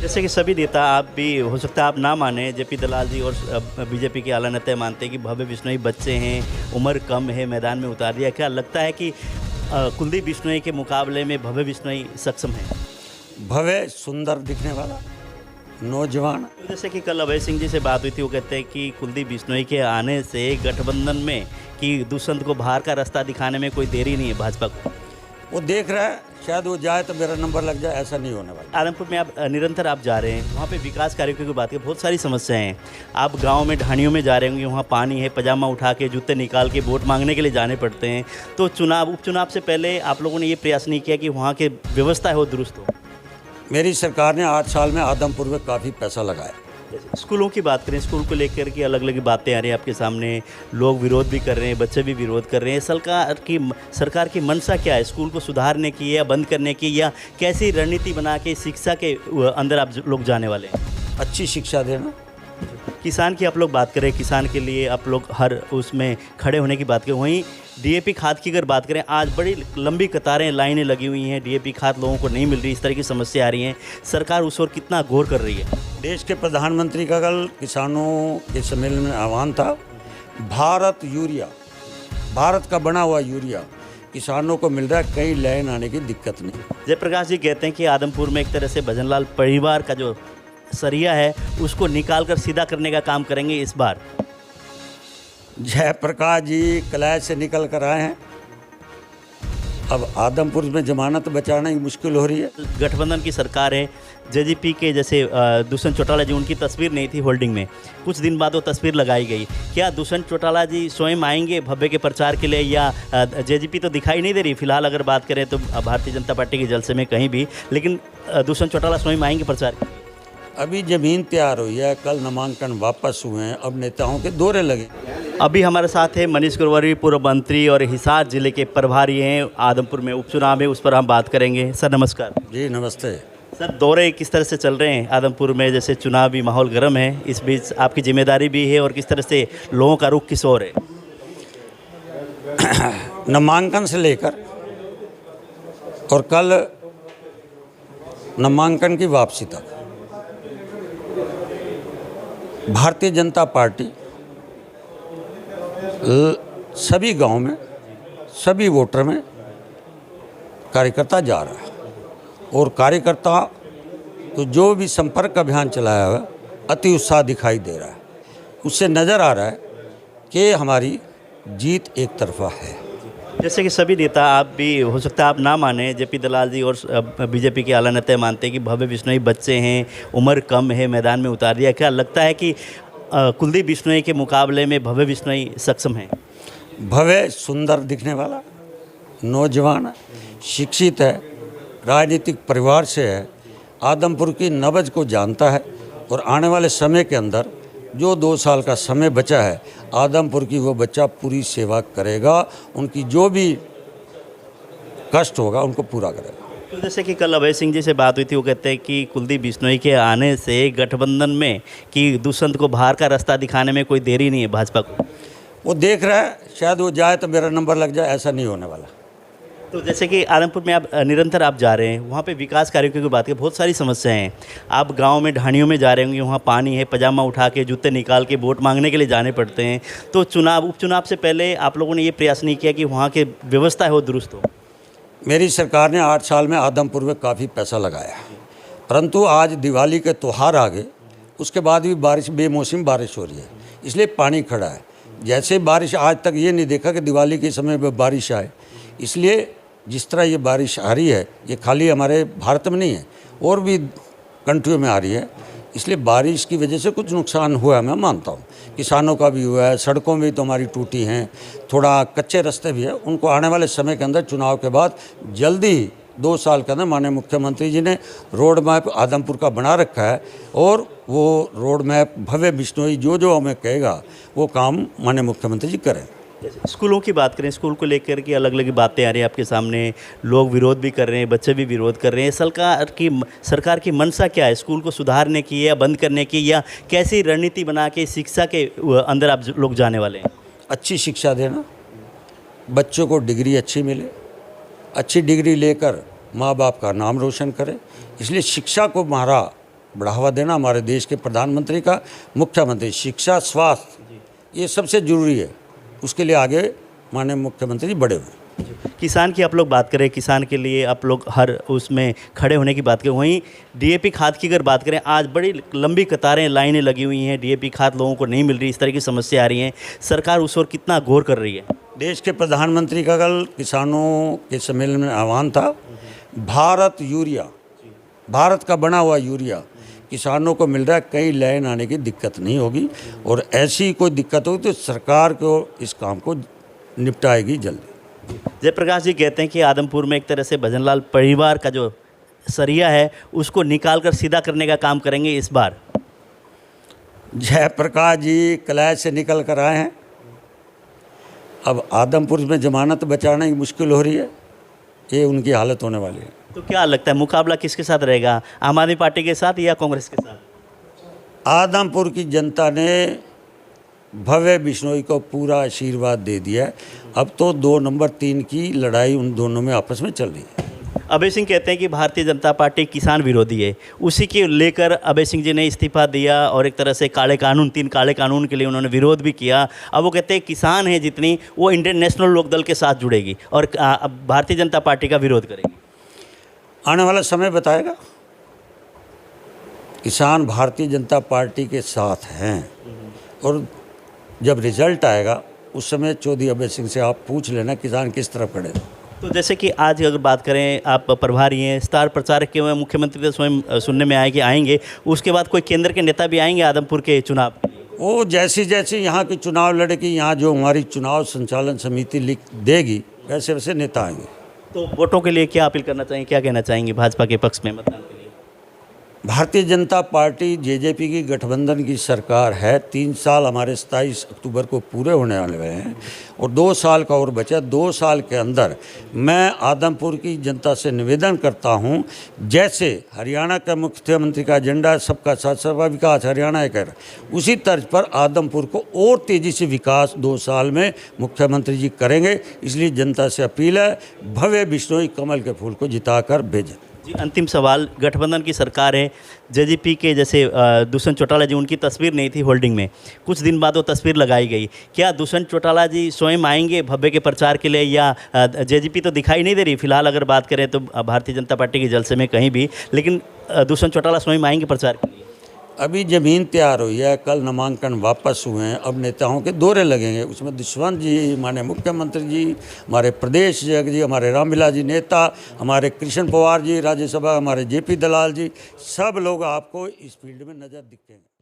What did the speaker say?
जैसे कि सभी नेता, आप भी हो सकता है आप ना माने, जेपी दलाल जी और बीजेपी के आला नेता मानते हैं कि भव्य बिश्नोई बच्चे हैं, उम्र कम है, मैदान में उतार दिया। क्या लगता है कि कुलदीप बिश्नोई के मुकाबले में भव्य बिश्नोई सक्षम है? भव्य सुंदर दिखने वाला नौजवान। जैसे कि कल अभय सिंह जी से बात हुई थी, वो कहते हैं कि कुलदीप बिश्नोई के आने से गठबंधन में कि दुष्यंत को बाहर का रास्ता दिखाने में कोई देरी नहीं है भाजपा को। वो देख रहा है, शायद वो जाए तो मेरा नंबर लग जाए, ऐसा नहीं होने वाला। आदमपुर में आप निरंतर आप जा रहे हैं, वहाँ पे विकास कार्यों की बात करें, बहुत सारी समस्याएं हैं। आप गांव में ढाणियों में जा रहे होंगे, वहाँ पानी है, पजामा उठा के जूते निकाल के वोट मांगने के लिए जाने पड़ते हैं। तो उपचुनाव से पहले आप लोगों ने ये प्रयास नहीं किया कि वहाँ की व्यवस्था है वो दुरुस्त हो? मेरी सरकार ने 8 साल में आदमपुर में काफ़ी पैसा लगाया। स्कूलों की बात करें, स्कूल को लेकर के अलग अलग बातें आ रही हैं आपके सामने, लोग विरोध भी कर रहे हैं, बच्चे भी विरोध कर रहे हैं। सरकार की मंशा क्या है? स्कूल को सुधारने की या बंद करने की, या कैसी रणनीति बना के शिक्षा के अंदर आप लोग जाने वाले हैं? अच्छी शिक्षा देना। किसान की आप लोग बात करें, किसान के लिए आप लोग हर उसमें खड़े होने की बात करें। वहीं डीएपी खाद की अगर बात करें, आज बड़ी लंबी कतारें, लाइनें लगी हुई हैं, डीएपी खाद लोगों को नहीं मिल रही, इस तरह की समस्या आ रही हैं। सरकार उस ओर कितना गौर कर रही है? देश के प्रधानमंत्री का कल किसानों के सम्मेलन में आह्वान था, भारत का बना हुआ यूरिया किसानों को मिल रहा है, कहीं लाइन आने की दिक्कत नहीं। जयप्रकाश जी कहते हैं कि आदमपुर में एक तरह से भजनलाल परिवार का जो सरिया है उसको निकाल कर सीधा करने का काम करेंगे इस बार। जयप्रकाश जी कलाय से निकल कर आए हैं, अब आदमपुर में जमानत बचाना ही मुश्किल हो रही है। गठबंधन की सरकार है, जेजेपी के जैसे दुष्यंत चौटाला जी, उनकी तस्वीर नहीं थी होल्डिंग में, कुछ दिन बाद वो तस्वीर लगाई गई। क्या दुष्यंत चौटाला जी स्वयं आएंगे भव्य के प्रचार के लिए, या जेजेपी तो दिखाई नहीं दे रही फिलहाल अगर बात करें तो भारतीय जनता पार्टी के जलसे में कहीं भी, लेकिन दुष्यंत चौटाला स्वयं आएंगे प्रचार के लिए? अभी जमीन तैयार हुई है, कल नामांकन वापस हुए हैं, अब नेताओं के दौरे लगे। अभी हमारे साथ है मनीष ग्रोवर, पूर्व मंत्री और हिसार जिले के प्रभारी हैं। आदमपुर में उपचुनाव है, उस पर हम बात करेंगे। सर नमस्कार। जी नमस्ते। सर, दौरे किस तरह से चल रहे हैं आदमपुर में? जैसे चुनावी माहौल गर्म है, इस बीच आपकी जिम्मेदारी भी है, और किस तरह से लोगों का रुख किस ओर है? नामांकन से लेकर और कल नामांकन की वापसी तक भारतीय जनता पार्टी सभी गांव में, सभी वोटर में कार्यकर्ता जा रहा है, और कार्यकर्ता तो जो भी संपर्क अभियान चलाया हुआ अति उत्साह दिखाई दे रहा है। उससे नज़र आ रहा है कि हमारी जीत एक तरफा है। जैसे कि सभी नेता, आप भी हो सकता है आप ना माने, जेपी दलाल जी और बीजेपी के आला नेता मानते हैं कि भव्य बिश्नोई बच्चे हैं, उम्र कम है, मैदान में उतार दिया। क्या लगता है कि कुलदीप बिश्नोई के मुकाबले में भव्य बिश्नोई सक्षम है? भव्य सुंदर दिखने वाला नौजवान, शिक्षित है, राजनीतिक परिवार से है, आदमपुर की नब्ज को जानता है, और आने वाले समय के अंदर जो 2 साल का समय बचा है, आदमपुर की वो बच्चा पूरी सेवा करेगा, उनकी जो भी कष्ट होगा उनको पूरा करेगा। तो जैसे कि कल अभय सिंह जी से बात हुई थी, वो कहते हैं कि कुलदीप बिश्नोई के आने से गठबंधन में कि दुष्यंत को बाहर का रास्ता दिखाने में कोई देरी नहीं है भाजपा को। वो देख रहा है, शायद वो जाए तो मेरा नंबर लग जाए, ऐसा नहीं होने वाला। तो जैसे कि आदमपुर में आप निरंतर आप जा रहे हैं, वहाँ पे विकास कार्यों की बात करें, बहुत सारी समस्याएं हैं। आप गांव में ढाणियों में जा रहे होंगे, वहाँ पानी है, पजामा उठा के जूते निकाल के वोट मांगने के लिए जाने पड़ते हैं। तो उपचुनाव से पहले आप लोगों ने ये प्रयास नहीं किया कि वहाँ की व्यवस्था है वो दुरुस्त हो? मेरी सरकार ने 8 साल में आदमपुर में काफ़ी पैसा लगाया, परंतु आज दिवाली के त्यौहार आ गए, उसके बाद भी बेमौसम बारिश हो रही है, इसलिए पानी खड़ा है। जैसे बारिश आज तक ये नहीं देखा कि दिवाली के समय में बारिश आए, इसलिए जिस तरह ये बारिश आ रही है, ये खाली हमारे भारत में नहीं है, और भी कंट्रियों में आ रही है, इसलिए बारिश की वजह से कुछ नुकसान हुआ है, मैं मानता हूँ। किसानों का भी हुआ है, सड़कों में तो हमारी टूटी हैं, थोड़ा कच्चे रास्ते भी हैं, उनको आने वाले समय के अंदर, चुनाव के बाद जल्दी 2 साल के अंदर माननीय मुख्यमंत्री जी ने रोड मैप आदमपुर का बना रखा है, और वो रोड मैप भव्य बिश्नोई जो हमें कहेगा वो काम माननीय मुख्यमंत्री जी करें। स्कूलों की बात करें, स्कूल को लेकर के अलग अलग बातें आ रही हैं आपके सामने, लोग विरोध भी कर रहे हैं, बच्चे भी विरोध कर रहे हैं। सरकार की मंशा क्या है? स्कूल को सुधारने की या बंद करने की, या कैसी रणनीति बना के शिक्षा के अंदर आप लोग जाने वाले हैं? अच्छी शिक्षा देना, बच्चों को डिग्री अच्छी मिले, अच्छी डिग्री लेकर माँ बाप का नाम रोशन करें, इसलिए शिक्षा को हमारा बढ़ावा देना हमारे देश के प्रधानमंत्री का, मुख्यमंत्री, शिक्षा, स्वास्थ्य, ये सबसे ज़रूरी है। उसके लिए आगे माननीय मुख्यमंत्री जी बढ़े हुए। किसान की आप लोग बात करें, किसान के लिए आप लोग हर उसमें खड़े होने की बात करें, वहीं डीएपी खाद की अगर बात करें, आज बड़ी लंबी कतारें, लाइनें लगी हुई हैं, डीएपी खाद लोगों को नहीं मिल रही, इस तरह की समस्या आ रही हैं। सरकार उस ओर कितना गौर कर रही है? देश के प्रधानमंत्री का कल किसानों के सम्मेलन में आह्वान था, भारत यूरिया, भारत का बना हुआ यूरिया किसानों को मिल रहा है, कहीं लाइन आने की दिक्कत नहीं होगी, और ऐसी कोई दिक्कत होगी तो सरकार को इस काम को निपटाएगी जल्दी। जयप्रकाश जी कहते हैं कि आदमपुर में एक तरह से भजनलाल परिवार का जो सरिया है उसको निकाल कर सीधा करने का काम करेंगे इस बार। जयप्रकाश जी कलैश से निकल कर आए हैं, अब आदमपुर में जमानत बचाना ही मुश्किल हो रही है, ये उनकी हालत होने वाली है। तो क्या लगता है मुकाबला किसके साथ रहेगा, आम आदमी पार्टी के साथ या कांग्रेस के साथ? आदमपुर की जनता ने भव्य बिश्नोई को पूरा आशीर्वाद दे दिया है। अब तो 2 नंबर 3 की लड़ाई उन दोनों में आपस में चल रही है। अभय सिंह कहते हैं कि भारतीय जनता पार्टी किसान विरोधी है, उसी के लेकर अभय सिंह जी ने इस्तीफा दिया और एक तरह से काले कानून, 3 काले कानून के लिए उन्होंने विरोध भी किया। अब वो कहते हैं किसान है जितनी, वो इंडियन नेशनल लोकदल के साथ जुड़ेगी और भारतीय जनता पार्टी का विरोध करेगी। आने वाला समय बताएगा। किसान भारतीय जनता पार्टी के साथ हैं, और जब रिजल्ट आएगा उस समय चौधरी अभय सिंह से आप पूछ लेना किसान किस तरफ खड़े। तो जैसे कि आज अगर बात करें, आप प्रभारी हैं, स्टार प्रचारक के हुए, मुख्यमंत्री तो स्वयं सुनने में आए कि आएंगे, उसके बाद कोई केंद्र के नेता भी आएंगे आदमपुर के चुनाव? वो जैसी जैसी यहाँ की चुनाव लड़ेगी, यहाँ जो हमारी चुनाव संचालन समिति लिख देगी वैसे वैसे नेता आएंगे। तो वोटों के लिए क्या अपील करना चाहेंगे, क्या कहना चाहेंगे भाजपा के पक्ष में मतदान के लिए? भारतीय जनता पार्टी जेजेपी की गठबंधन की सरकार है। 3 साल हमारे 27 अक्टूबर को पूरे होने वाले हैं और 2 साल का और बचा। 2 साल के अंदर मैं आदमपुर की जनता से निवेदन करता हूं, जैसे हरियाणा का मुख्यमंत्री का एजेंडा सबका साथ सबका विकास हरियाणा है कर, उसी तर्ज पर आदमपुर को और तेज़ी से विकास 2 साल में मुख्यमंत्री जी करेंगे। इसलिए जनता से अपील है, भव्य बिश्नोई कमल के फूल को जिताकर भेजें। जी, अंतिम सवाल, गठबंधन की सरकार है, जेजेपी के जैसे दुष्यंत चौटाला जी, उनकी तस्वीर नहीं थी होल्डिंग में, कुछ दिन बाद वो तस्वीर लगाई गई। क्या दुष्यंत चौटाला जी स्वयं आएंगे भव्य के प्रचार के लिए, या जेजेपी तो दिखाई नहीं दे रही फिलहाल अगर बात करें तो भारतीय जनता पार्टी के जलसे में कहीं भी, लेकिन दुष्यंत चौटाला स्वयं आएंगे प्रचार के लिए? अभी ज़मीन तैयार हुई है, कल नामांकन वापस हुए हैं, अब नेताओं के दौरे लगेंगे। उसमें दुष्यंत जी, माननीय मुख्यमंत्री जी, हमारे प्रदेश जी, हमारे रामविलास जी नेता, हमारे कृष्ण पवार जी राज्यसभा, हमारे जेपी दलाल जी, सब लोग आपको इस फील्ड में नज़र दिखेंगे।